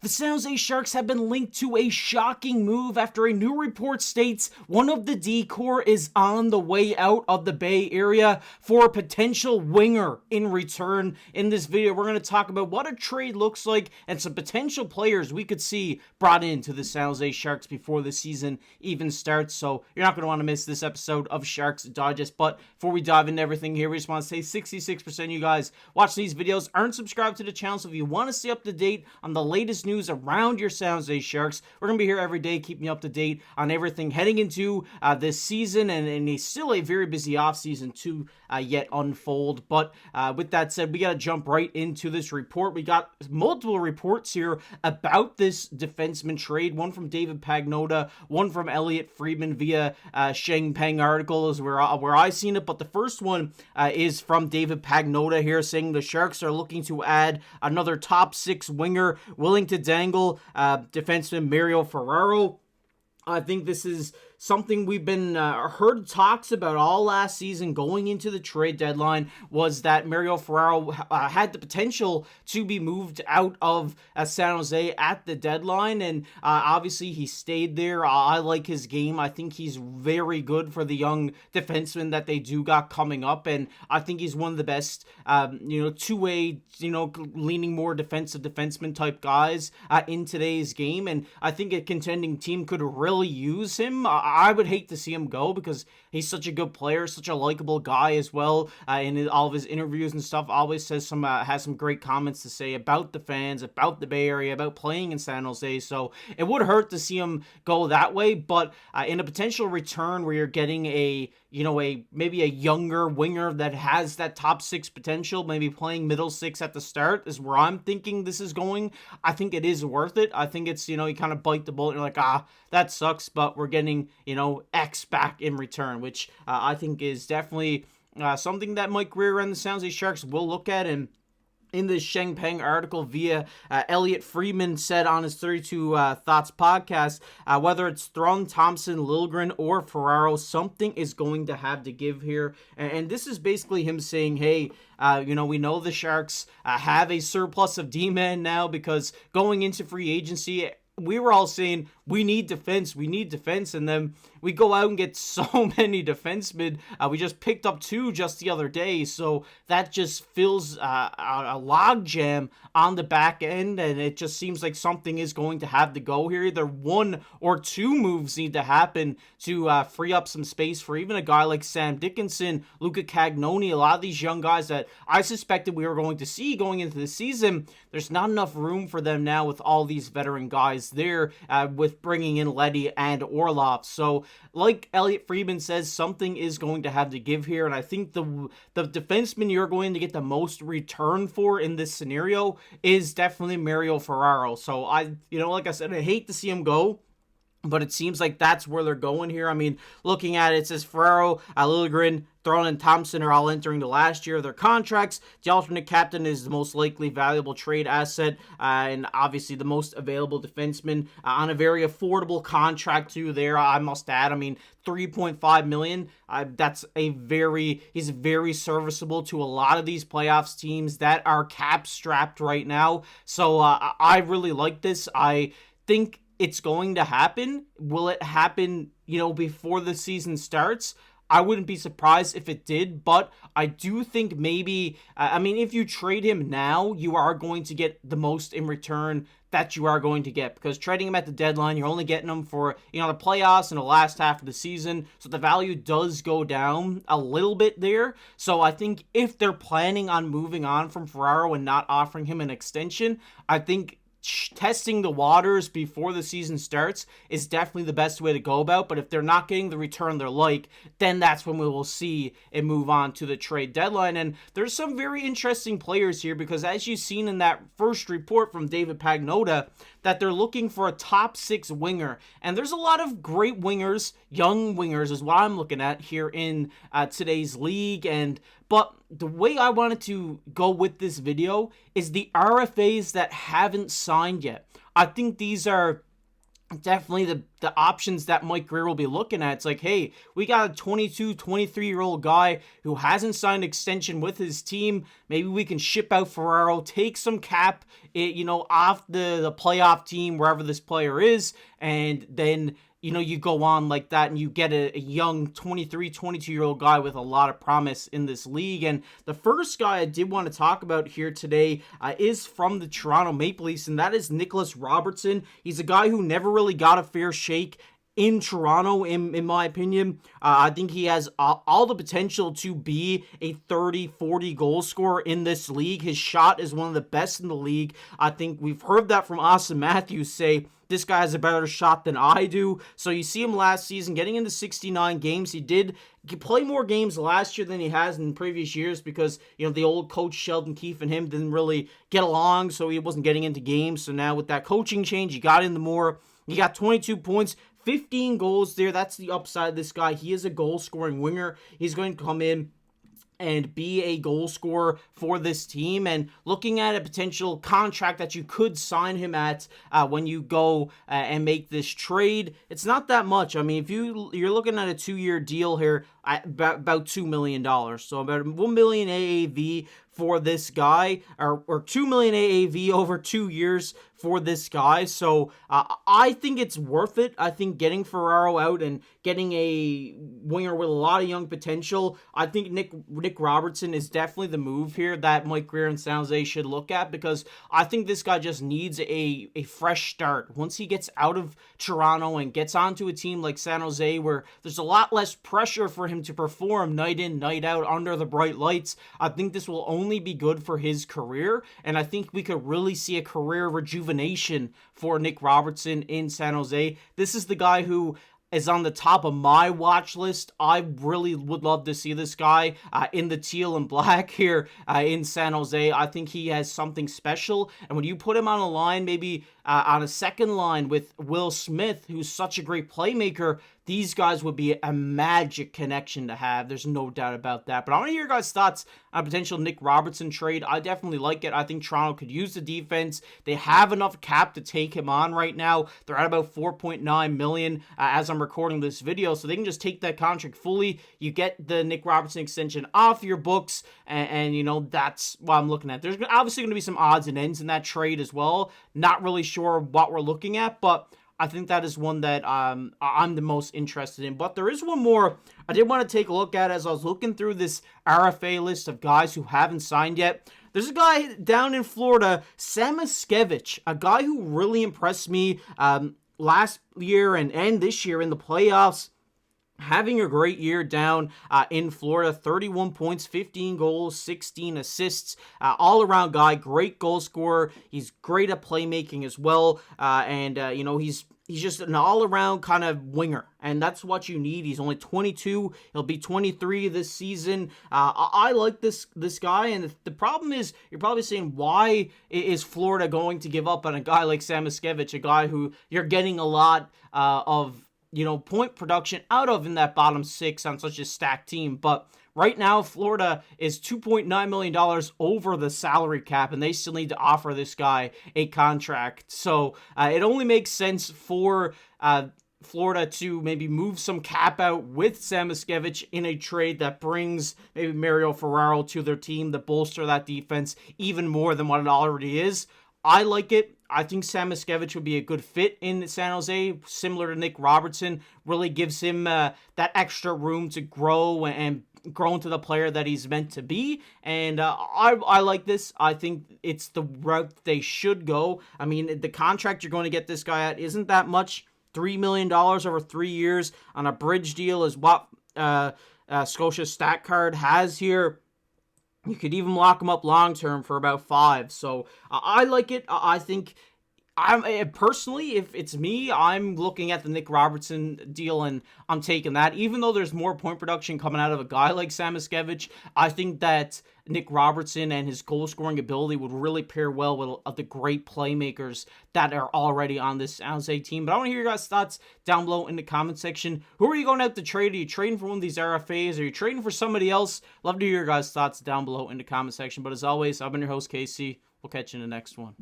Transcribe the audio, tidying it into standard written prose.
The San Jose Sharks have been linked to a shocking move after a new report states one of the D-Corps is on the way out of the Bay Area for a potential winger in return. In this video, we're going to talk about what a trade looks like and some potential players we could see brought into the San Jose Sharks before the season even starts. So you're not going to want to miss this episode of Sharks Digest. But before we dive into everything here, we just want to say 66% of you guys watching these videos aren't subscribed to the channel. So if you want to stay up to date on the latest news around your San Jose Sharks, we're going to be here every day keeping you up to date on everything heading into this season, and it's still a very busy offseason to yet unfold. But with that said, we got to jump right into this report. We got multiple reports here about this defenseman trade, one from David Pagnotta, one from Elliotte Friedman via Sheng Peng article is where I seen it, but the first one is from David Pagnotta here, saying the Sharks are looking to add another top six winger, willing to dangle defenseman Mario Ferraro. I think this is something we've been heard talks about all last season going into the trade deadline, was that Mario Ferraro had the potential to be moved out of San Jose at the deadline, and obviously he stayed there. I like his game. I think he's very good for the young defenseman that they do got coming up, and I think he's one of the best, two-way, leaning more defensive defenseman type guys in today's game, and I think a contending team could really use him. I would hate to see him go because he's such a good player, such a likable guy as well. In all of his interviews and stuff, always says has some great comments to say about the fans, about the Bay Area, about playing in San Jose. So it would hurt to see him go that way. But in a potential return where you're getting maybe a younger winger that has that top six potential, maybe playing middle six at the start, is where I'm thinking this is going. I think it is worth it. I think it's, you kind of bite the bullet and you're like, that sucks, but we're getting, X back in return, which I think is definitely something that Mike Grier and the San Jose Sharks will look at. And in this Sheng Peng article via Elliotte Friedman said on his 32 Thoughts podcast, whether it's Thrun, Thompson, Liljegren, or Ferraro, something is going to have to give here. And this is basically him saying, hey, we know the Sharks have a surplus of D-men now because going into free agency, we were all saying, we need defense, and then we go out and get so many defensemen. We just picked up two just the other day, so that just fills a log jam on the back end, and it just seems like something is going to have to go here. Either one or two moves need to happen to free up some space for even a guy like Sam Dickinson, Luca Cagnoni, a lot of these young guys that I suspected we were going to see going into the season. There's not enough room for them now with all these veteran guys there, with bringing in Leddy and Orlov. So like Elliotte Friedman says, something is going to have to give here, and I think the defenseman you're going to get the most return for in this scenario is definitely Mario Ferraro. So like I said, I hate to see him go, but it seems like that's where they're going here. I mean, looking at it, it says Ferraro, Liljegren, Thrun, and Thompson are all entering the last year of their contracts. The alternate captain is the most likely valuable trade asset, and obviously the most available defenseman on a very affordable contract too there, I must add. I mean, $3.5 million. He's very serviceable to a lot of these playoffs teams that are cap strapped right now. So I really like this. I think it's going to happen. Will it happen, before the season starts? I wouldn't be surprised if it did, but I do think maybe, if you trade him now, you are going to get the most in return that you are going to get, because trading him at the deadline, you're only getting him for, the playoffs and the last half of the season, so the value does go down a little bit there. So I think if they're planning on moving on from Ferraro and not offering him an extension, I think testing the waters before the season starts is definitely the best way to go about. But if they're not getting the return they're like, then that's when we will see it move on to the trade deadline. And there's some very interesting players here, because as you've seen in that first report from David Pagnotta, that they're looking for a top six winger. And there's a lot of great wingers, young wingers is what I'm looking at here in today's league. But the way I wanted to go with this video is the RFAs that haven't signed yet. I think these are definitely the options that Mike Grier will be looking at. It's like, hey, we got a 22, 23-year-old guy who hasn't signed an extension with his team. Maybe we can ship out Ferraro, take some cap, off the playoff team, wherever this player is, and then you go on like that and you get a young 23, 22-year-old guy with a lot of promise in this league. And the first guy I did want to talk about here today is from the Toronto Maple Leafs, and that is Nicholas Robertson. He's a guy who never really got a fair shake in Toronto, in my opinion. I think he has all the potential to be a 30, 40 goal scorer in this league. His shot is one of the best in the league. I think we've heard that from Austin Matthews say, this guy has a better shot than I do. So you see him last season getting into 69 games. He did play more games last year than he has in previous years because, the old coach Sheldon Keefe and him didn't really get along, so he wasn't getting into games. So now with that coaching change, he got into more. He got 22 points, 15 goals there. That's the upside of this guy. He is a goal-scoring winger. He's going to come in and be a goal scorer for this team. And looking at a potential contract that you could sign him at when you go and make this trade, it's not that much. I mean, if you're looking at a 2-year deal here, about $2 million. So about $1 million AAV for this guy, or $2 million AAV over 2 years for this guy. So I think it's worth it. I think getting Ferraro out and getting a winger with a lot of young potential, I think Nick Robertson is definitely the move here that Mike Grier and San Jose should look at, because I think this guy just needs a fresh start. Once he gets out of Toronto and gets onto a team like San Jose where there's a lot less pressure for him to perform night in, night out under the bright lights, I think this will only be good for his career, and I think we could really see a career rejuvenation for Nick Robertson in San Jose. This is the guy who is on the top of my watch list. I really would love to see this guy in the teal and black here in San Jose. I think he has something special, and when you put him on a line, maybe on a second line with Will Smith, who's such a great playmaker, these guys would be a magic connection to have. There's no doubt about that. But I want to hear your guys' thoughts on a potential Nick Robertson trade. I definitely like it. I think Toronto could use the defense. They have enough cap to take him on right now. They're at about $4.9 million as I'm recording this video, so they can just take that contract fully. You get the Nick Robertson extension off your books, and that's what I'm looking at. There's obviously going to be some odds and ends in that trade as well. Not really sure what we're looking at, but I think that is one that I'm the most interested in. But there is one more I did want to take a look at as I was looking through this RFA list of guys who haven't signed yet. There's a guy down in Florida, Samoskevich, a guy who really impressed me last year and this year in the playoffs. Having a great year down in Florida, 31 points, 15 goals, 16 assists, all-around guy, great goal scorer. He's great at playmaking as well, and he's just an all-around kind of winger, and that's what you need. He's only 22. He'll be 23 this season. I like this guy, and the problem is, you're probably saying, why is Florida going to give up on a guy like Samoskevich, a guy who you're getting a lot of point production out of in that bottom six on such a stacked team? But right now, Florida is $2.9 million over the salary cap, and they still need to offer this guy a contract. So it only makes sense for Florida to maybe move some cap out with Samoskevich in a trade that brings maybe Mario Ferraro to their team to bolster that defense even more than what it already is. I like it. I think Samoskevich would be a good fit in San Jose, similar to Nick Robertson. Really gives him that extra room to grow and grow into the player that he's meant to be. And I like this. I think it's the route they should go. I mean, the contract you're going to get this guy at isn't that much. $3 million over 3 years on a bridge deal is what Scotia Stat Card has here. You could even lock him up long-term for about 5. So I like it. I think personally, if it's me, I'm looking at the Nick Robertson deal and I'm taking that. Even though there's more point production coming out of a guy like Samoskevich, I think that Nick Robertson and his goal-scoring ability would really pair well with the great playmakers that are already on this San Jose team. But I want to hear your guys' thoughts down below in the comment section. Who are you going out to trade? Are you trading for one of these RFAs? Are you trading for somebody else? Love to hear your guys' thoughts down below in the comment section. But as always, I've been your host, Casey. We'll catch you in the next one.